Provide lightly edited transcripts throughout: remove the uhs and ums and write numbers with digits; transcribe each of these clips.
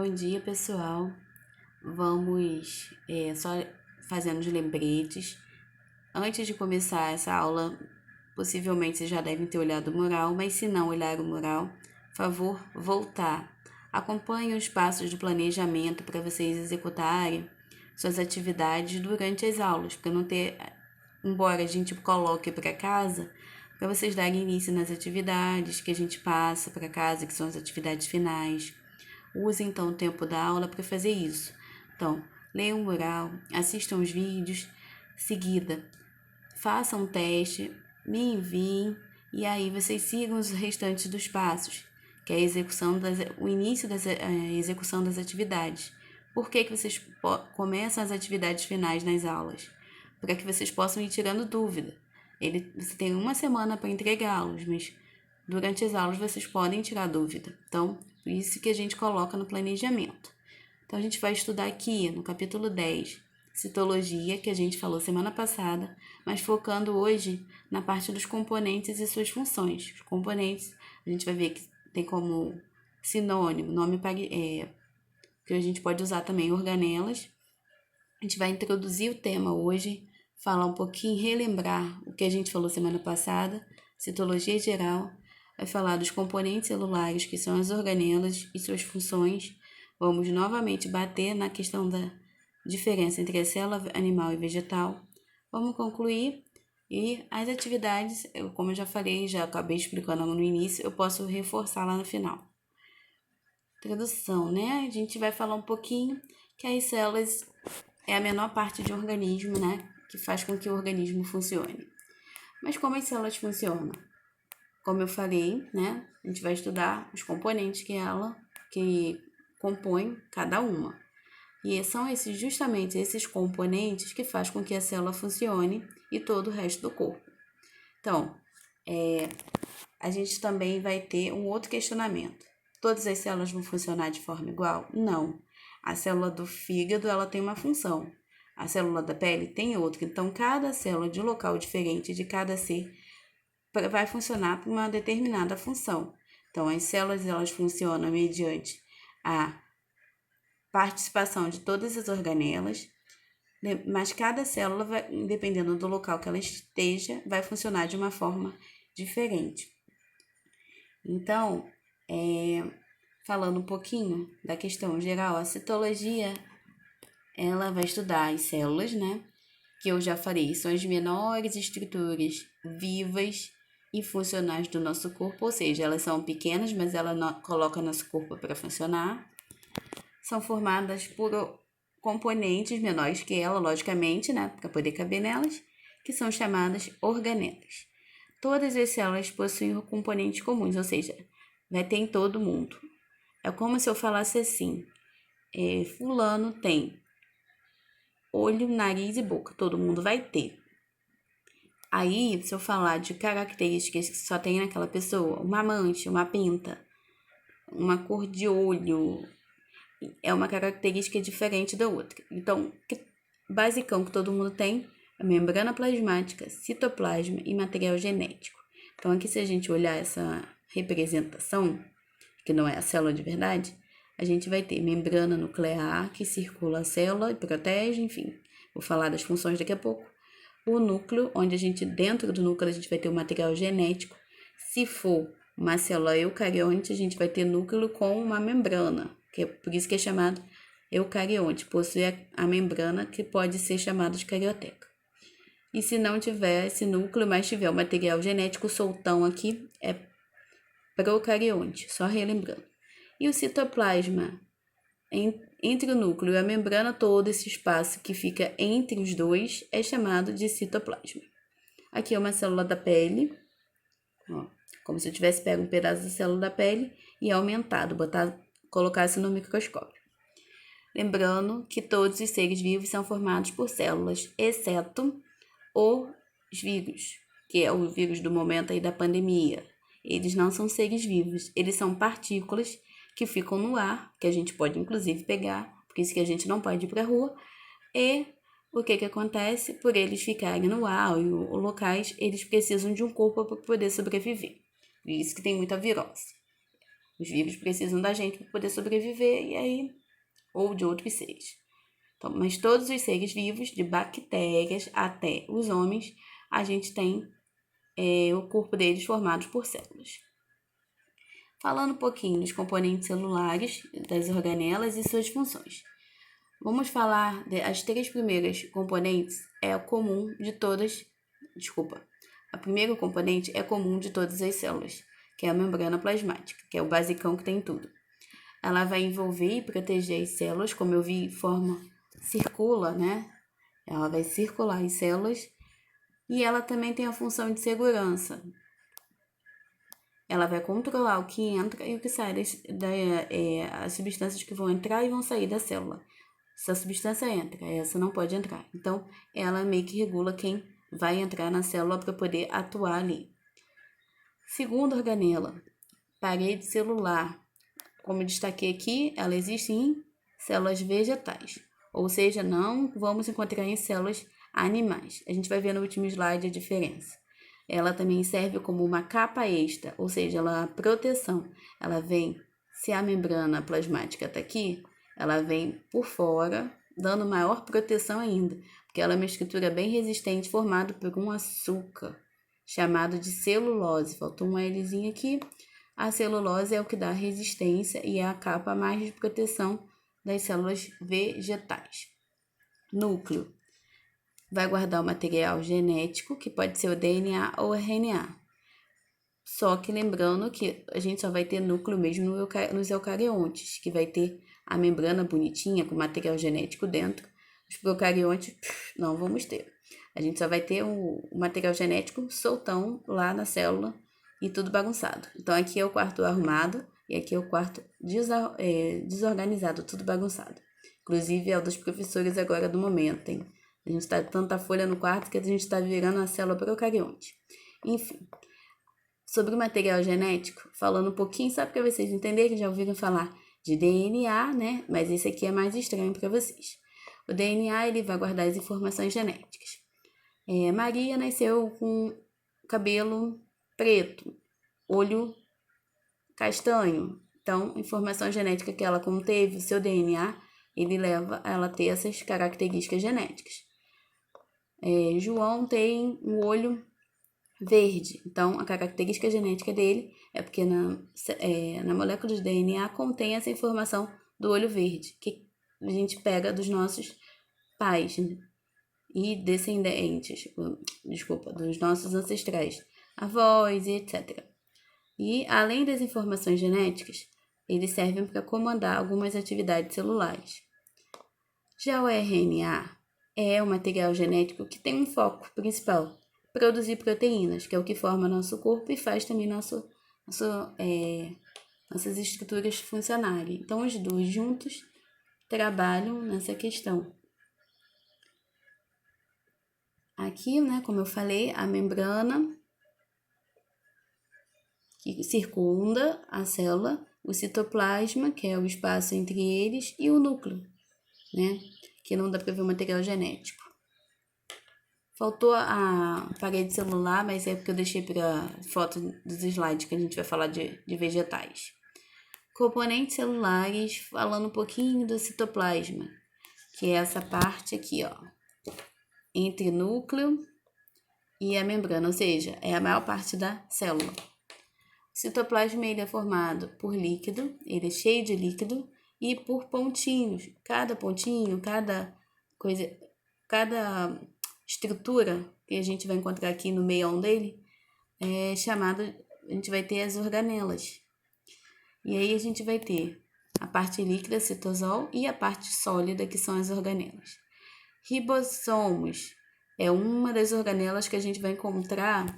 Bom dia, pessoal. Vamos só fazendo os lembretes. Antes de começar essa aula, possivelmente vocês já devem ter olhado o mural, mas se não olhar o mural, favor voltar. Acompanhe os passos do planejamento para vocês executarem suas atividades durante as aulas, para não ter, embora a gente coloque para casa, para vocês darem início nas atividades que a gente passa para casa, que são as atividades finais. Use então o tempo da aula para fazer isso. Então, leiam o mural, assistam os vídeos, seguida, façam um teste, me enviem e aí vocês sigam os restantes dos passos, que é a o início da execução das atividades. Por que vocês começam as atividades finais nas aulas? Para que vocês possam ir tirando dúvida. Você tem uma semana para entregá-los, mas durante as aulas vocês podem tirar dúvida. Então, por isso que a gente coloca no planejamento. Então, a gente vai estudar aqui no capítulo 10, citologia, que a gente falou semana passada, mas focando hoje na parte dos componentes e suas funções. Os componentes, a gente vai ver que tem como sinônimo, que a gente pode usar também organelas. A gente vai introduzir o tema hoje, falar um pouquinho, relembrar o que a gente falou semana passada, citologia geral, vai falar dos componentes celulares, que são as organelas e suas funções. Vamos novamente bater na questão da diferença entre a célula animal e vegetal. Vamos concluir e as atividades, como eu já falei, já acabei explicando no início, eu posso reforçar lá no final. Introdução, né? A gente vai falar um pouquinho que as células é a menor parte de um organismo, né? Que faz com que o organismo funcione. Mas como as células funcionam? Como eu falei, né? A gente vai estudar os componentes que compõem cada uma. E são justamente esses componentes que fazem com que a célula funcione e todo o resto do corpo. Então, a gente também vai ter um outro questionamento. Todas as células vão funcionar de forma igual? Não. A célula do fígado, ela tem uma função. A célula da pele tem outra. Então, cada célula de um local diferente de cada ser vai funcionar para uma determinada função. Então, as células, elas funcionam mediante a participação de todas as organelas, mas cada célula, dependendo do local que ela esteja, vai funcionar de uma forma diferente. Então, falando um pouquinho da questão geral, a citologia, ela vai estudar as células, né? Que eu já falei, são as menores estruturas vivas e funcionais do nosso corpo, ou seja, elas são pequenas, mas ela coloca nosso corpo para funcionar. São formadas por componentes menores que ela, logicamente, né? Para poder caber nelas, que são chamadas organelas. Todas as células possuem componentes comuns, ou seja, vai ter em todo mundo. É como se eu falasse assim, fulano tem olho, nariz e boca, todo mundo vai ter. Aí, se eu falar de características que só tem naquela pessoa, uma mancha, uma pinta, uma cor de olho, é uma característica diferente da outra. Então, basicão que todo mundo tem é membrana plasmática, citoplasma e material genético. Então, aqui se a gente olhar essa representação, que não é a célula de verdade, a gente vai ter membrana nuclear que circula a célula e protege, enfim. Vou falar das funções daqui a pouco. O núcleo, onde dentro do núcleo a gente vai ter o material genético. Se for uma célula eucarionte, a gente vai ter núcleo com uma membrana, que é por isso que é chamado eucarionte, possui a membrana que pode ser chamada de carioteca. E se não tiver esse núcleo, mas tiver o material genético soltão aqui, é procarionte, só relembrando. E o citoplasma, entre o núcleo e a membrana, todo esse espaço que fica entre os dois é chamado de citoplasma. Aqui é uma célula da pele, ó, como se eu tivesse pego um pedaço da célula da pele e aumentado, colocasse no microscópio. Lembrando que todos os seres vivos são formados por células, exceto os vírus, que é o vírus do momento aí da pandemia. Eles não são seres vivos, eles são partículas que ficam no ar, que a gente pode inclusive pegar, por isso que a gente não pode ir para a rua. E o que acontece? Por eles ficarem no ar e locais, eles precisam de um corpo para poder sobreviver. Por isso que tem muita virose. Os vírus precisam da gente para poder sobreviver, e aí, ou de outros seres. Então, mas todos os seres vivos, de bactérias até os homens, a gente tem o corpo deles formado por células. Falando um pouquinho dos componentes celulares das organelas e suas funções. Vamos falar das 3 primeiras componentes comum de todas. A primeira componente é comum de todas as células, que é a membrana plasmática, que é o basicão que tem tudo. Ela vai envolver e proteger as células, como eu vi, circula, né? Ela vai circular as células e ela também tem a função de segurança. Ela vai controlar o que entra e o que sai as substâncias que vão entrar e vão sair da célula. Se a substância entra, essa não pode entrar. Então, ela meio que regula quem vai entrar na célula para poder atuar ali. Segunda organela, parede celular. Como eu destaquei aqui, ela existe em células vegetais, ou seja, não vamos encontrar em células animais. A gente vai ver no último slide a diferença. Ela também serve como uma capa extra, ou seja, ela proteção. Ela vem, se a membrana plasmática está aqui, ela vem por fora, dando maior proteção ainda, porque ela é uma estrutura bem resistente formada por um açúcar, chamado de celulose. Faltou uma Lzinha aqui. A celulose é o que dá resistência e é a capa mais de proteção das células vegetais. Núcleo. Vai guardar o material genético, que pode ser o DNA ou RNA. Só que lembrando que a gente só vai ter núcleo mesmo nos eucariontes, que vai ter a membrana bonitinha com material genético dentro. Os procariontes não vamos ter. A gente só vai ter o material genético soltão lá na célula e tudo bagunçado. Então aqui é o quarto arrumado e aqui é o quarto desorganizado, tudo bagunçado. Inclusive é o dos professores agora do momento, hein? A gente tá tanta folha no quarto que a gente está virando a célula procarionte. Enfim, sobre o material genético, falando um pouquinho, só para vocês entenderem, que já ouviram falar de DNA, né? Mas esse aqui é mais estranho para vocês. O DNA, ele vai guardar as informações genéticas. Maria nasceu com cabelo preto, olho castanho. Então, informação genética que ela conteve, o seu DNA, ele leva ela a ter essas características genéticas. João tem um olho verde. Então, a característica genética dele é porque na molécula de DNA contém essa informação do olho verde, que a gente pega dos nossos pais, né? E descendentes, dos nossos ancestrais, avós e etc. E, além das informações genéticas, eles servem para comandar algumas atividades celulares. Já o RNA é o material genético que tem um foco principal, produzir proteínas, que é o que forma nosso corpo e faz também nossas estruturas funcionarem. Então, os dois juntos trabalham nessa questão. Aqui, né, como eu falei, a membrana que circunda a célula, o citoplasma, que é o espaço entre eles, e o núcleo, né, que não dá para ver o material genético. Faltou a parede celular, mas é porque eu deixei para foto dos slides que a gente vai falar de vegetais. Componentes celulares, falando um pouquinho do citoplasma, que é essa parte aqui, ó, entre núcleo e a membrana, ou seja, é a maior parte da célula. O citoplasma ele é formado por líquido, ele é cheio de líquido e por pontinhos. Cada pontinho, cada estrutura que a gente vai encontrar aqui no meião dele é chamado, a gente vai ter as organelas. E aí a gente vai ter a parte líquida, citosol, e a parte sólida, que são as organelas. Ribossomos é uma das organelas que a gente vai encontrar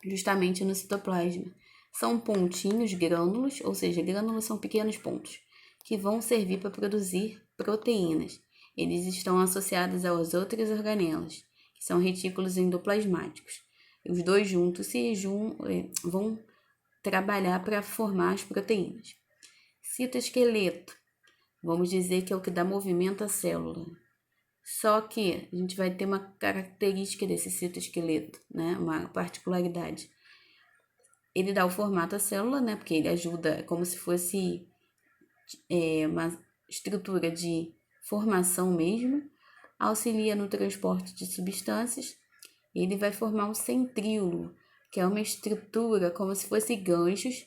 justamente no citoplasma. São pontinhos, grânulos, ou seja, grânulos são pequenos pontos, que vão servir para produzir proteínas. Eles estão associados às outras organelas, que são retículos endoplasmáticos. Os dois juntos vão trabalhar para formar as proteínas. Citoesqueleto, vamos dizer que é o que dá movimento à célula. Só que a gente vai ter uma característica desse citoesqueleto, né? Uma particularidade. ele dá o formato à célula, né? Porque ele ajuda como se fosse uma estrutura de formação mesmo, auxilia no transporte de substâncias. Ele vai formar um centríolo, que é uma estrutura como se fosse ganchos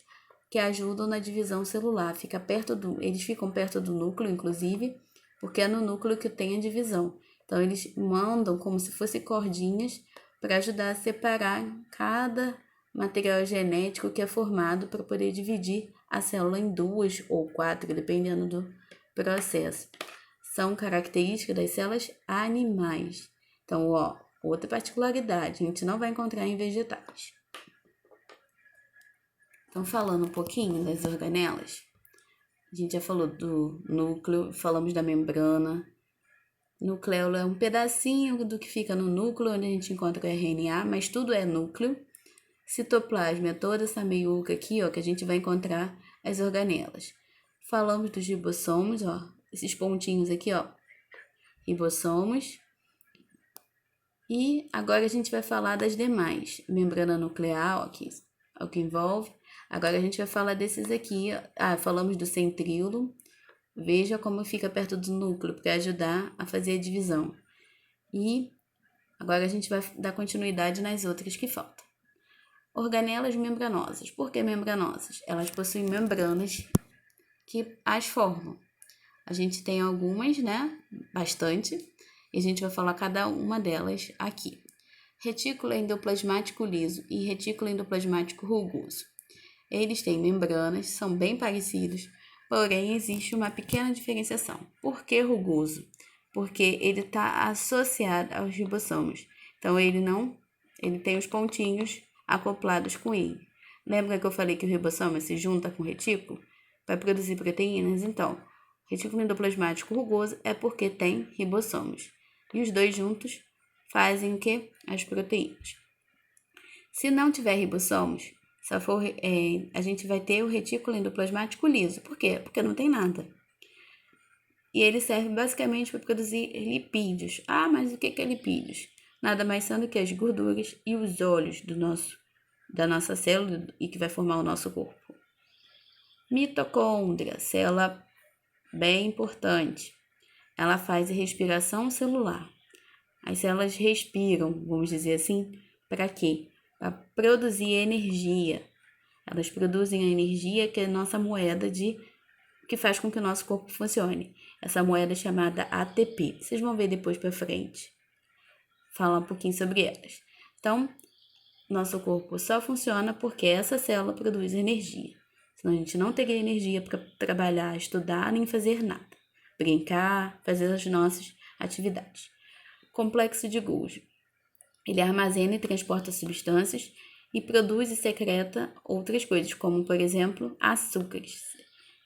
que ajudam na divisão celular. Eles ficam perto do núcleo, inclusive, porque é no núcleo que tem a divisão. Então, eles mandam como se fossem cordinhas para ajudar a separar cada material genético que é formado para poder dividir a célula em 2 ou 4, dependendo do processo. São características das células animais. Então, outra particularidade, a gente não vai encontrar em vegetais. Então, falando um pouquinho das organelas, a gente já falou do núcleo, falamos da membrana. Nucleolo é um pedacinho do que fica no núcleo, onde a gente encontra o RNA, mas tudo é núcleo. Citoplasma é toda essa meiuca aqui, que a gente vai encontrar as organelas. Falamos dos ribossomos, esses pontinhos aqui, ribossomos. E agora a gente vai falar das demais. Membrana nuclear, aqui, é o que envolve. Agora a gente vai falar desses aqui. Falamos do centríolo. Veja como fica perto do núcleo, para ajudar a fazer a divisão. E agora a gente vai dar continuidade nas outras que faltam. Organelas membranosas. Por que membranosas? Elas possuem membranas que as formam. A gente tem algumas, né? Bastante. E a gente vai falar cada uma delas aqui. Retículo endoplasmático liso e retículo endoplasmático rugoso. Eles têm membranas, são bem parecidos, porém existe uma pequena diferenciação. Por que rugoso? Porque ele está associado aos ribossomos. Então, ele tem os pontinhos acoplados com ele. Lembra que eu falei que o ribossoma se junta com o retículo para produzir proteínas? Então, retículo endoplasmático rugoso é porque tem ribossomos. E os dois juntos fazem o quê? As proteínas. Se não tiver ribossomos, a gente vai ter o retículo endoplasmático liso. Por quê? Porque não tem nada. E ele serve basicamente para produzir lipídios. Mas o que é lipídios? Nada mais são do que as gorduras e os óleos da nossa célula e que vai formar o nosso corpo. Mitocôndria, célula bem importante. Ela faz a respiração celular. As células respiram, vamos dizer assim, para quê? Para produzir energia. Elas produzem a energia que é a nossa moeda que faz com que o nosso corpo funcione. Essa moeda é chamada ATP. Vocês vão ver depois para frente. Falar um pouquinho sobre elas. Então, nosso corpo só funciona porque essa célula produz energia. Senão a gente não teria energia para trabalhar, estudar, nem fazer nada. Brincar, fazer as nossas atividades. Complexo de Golgi. Ele armazena e transporta substâncias e produz e secreta outras coisas, como, por exemplo, açúcares.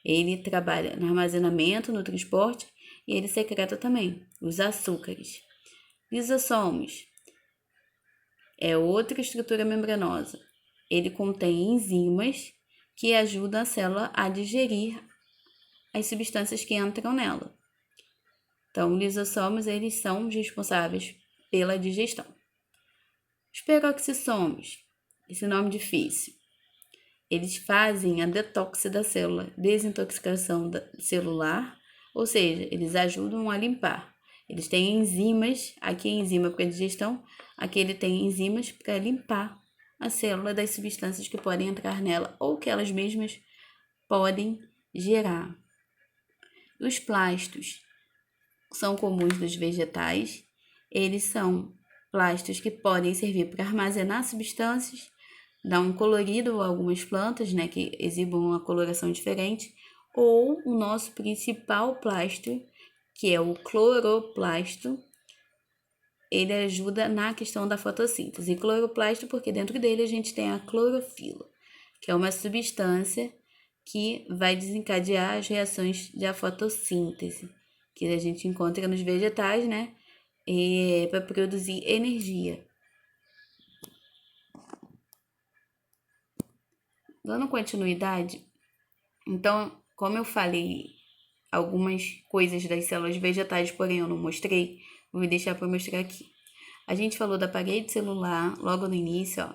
Ele trabalha no armazenamento, no transporte e ele secreta também os açúcares. Lisossomos é outra estrutura membranosa. Ele contém enzimas que ajudam a célula a digerir as substâncias que entram nela. Então, lisossomos, eles são os responsáveis pela digestão. Os peroxissomos, esse nome difícil, eles fazem a detox da célula, desintoxicação celular, ou seja, eles ajudam a limpar. Eles têm enzimas, aqui é enzima para digestão, aqui ele tem enzimas para limpar a célula das substâncias que podem entrar nela ou que elas mesmas podem gerar. Os plastos são comuns dos vegetais, eles são plastos que podem servir para armazenar substâncias, dar um colorido a algumas plantas, né, que exibam uma coloração diferente, ou o nosso principal plasto, que é o cloroplasto, ele ajuda na questão da fotossíntese. E cloroplasto porque dentro dele a gente tem a clorofila, que é uma substância que vai desencadear as reações da fotossíntese, que a gente encontra nos vegetais, né, para produzir energia. Dando continuidade, então, como eu falei algumas coisas das células vegetais, porém eu não mostrei, vou deixar para mostrar aqui. A gente falou da parede celular logo no início,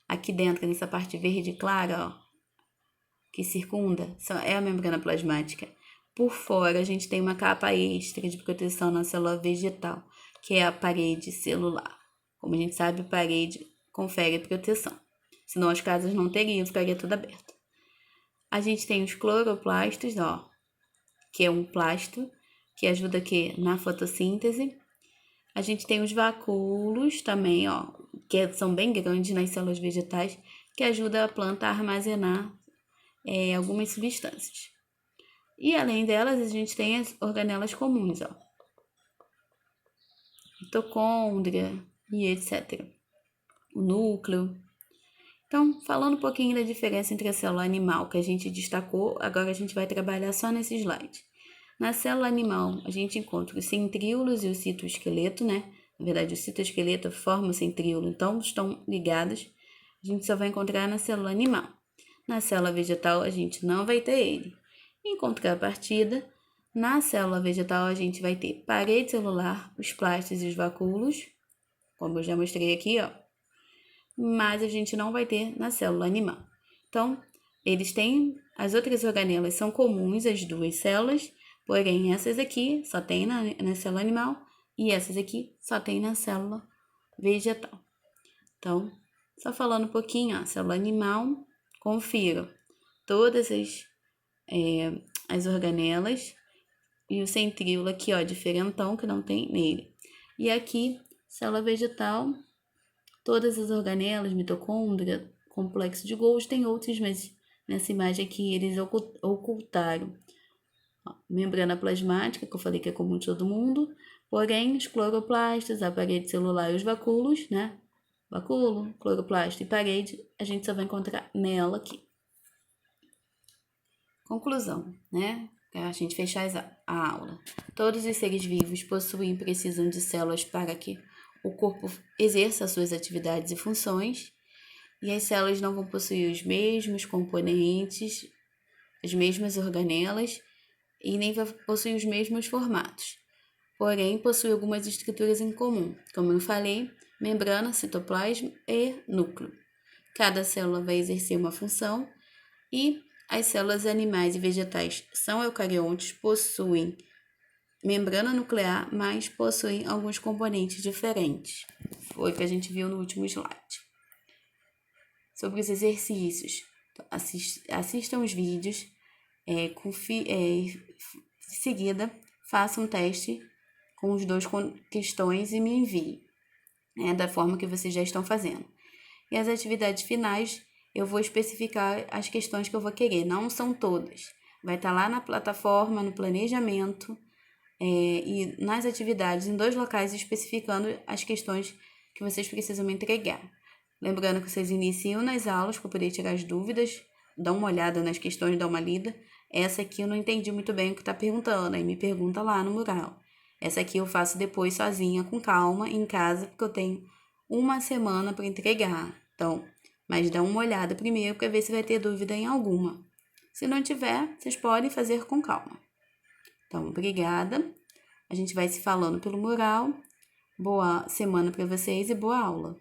Aqui dentro, nessa parte verde clara, ó, que circunda, é a membrana plasmática. Por fora, a gente tem uma capa extra de proteção na célula vegetal, que é a parede celular. Como a gente sabe, a parede confere proteção. Senão as casas não teriam, ficaria tudo aberto. A gente tem os cloroplastos, ó, que é um plasto que ajuda aqui na fotossíntese. A gente tem os vacúolos também, ó, que são bem grandes nas células vegetais, que ajuda a planta a armazenar algumas substâncias. E além delas, a gente tem as organelas comuns, ó, mitocôndria e etc. O núcleo. Então, falando um pouquinho da diferença entre a célula animal que a gente destacou, agora a gente vai trabalhar só nesse slide. Na célula animal, a gente encontra os centríolos e o citoesqueleto, né? Na verdade, o citoesqueleto forma o centríolo, então estão ligados. A gente só vai encontrar na célula animal. Na célula vegetal, a gente não vai ter ele. Em contrapartida, na célula vegetal, a gente vai ter parede celular, os plastos e os vacúolos, como eu já mostrei aqui, ó. Mas a gente não vai ter na célula animal. Então, eles têm, as outras organelas são comuns às duas células, porém essas aqui só tem na célula animal e essas aqui só tem na célula vegetal. Então, só falando um pouquinho, ó, célula animal, confiro todas as organelas e o centríolo aqui, ó, diferentão que não tem nele. E aqui, célula vegetal, todas as organelas, mitocôndria, complexo de Golgi, tem outros, mas nessa imagem aqui eles ocultaram. Ó, membrana plasmática, que eu falei que é comum de todo mundo, porém os cloroplastos, a parede celular e os vacúolos, né? Vacúolo, cloroplasto e parede, a gente só vai encontrar nela aqui. Conclusão, né? Para a gente fechar a aula. Todos os seres vivos possuem e precisam de células para que o corpo exerça as suas atividades e funções, e as células não vão possuir os mesmos componentes, as mesmas organelas, e nem vai possuir os mesmos formatos. Porém, possui algumas estruturas em comum, como eu falei, membrana, citoplasma e núcleo. Cada célula vai exercer uma função e as células animais e vegetais são eucariontes, possuem membrana nuclear, mas possuem alguns componentes diferentes. Foi o que a gente viu no último slide. Sobre os exercícios, assistam os vídeos, em seguida façam um teste com os dois questões e me enviem, da forma que vocês já estão fazendo. E as atividades finais, eu vou especificar as questões que eu vou querer, não são todas. Vai estar lá na plataforma, no planejamento, e nas atividades, em 2 locais, especificando as questões que vocês precisam me entregar. Lembrando que vocês iniciam nas aulas para poder tirar as dúvidas, dá uma olhada nas questões, dá uma lida. Essa aqui eu não entendi muito bem o que está perguntando, aí me pergunta lá no mural. Essa aqui eu faço depois sozinha, com calma, em casa, porque eu tenho 1 semana para entregar. Então, mas dá uma olhada primeiro para ver se vai ter dúvida em alguma. Se não tiver, vocês podem fazer com calma. Então, obrigada. A gente vai se falando pelo mural. Boa semana para vocês e boa aula.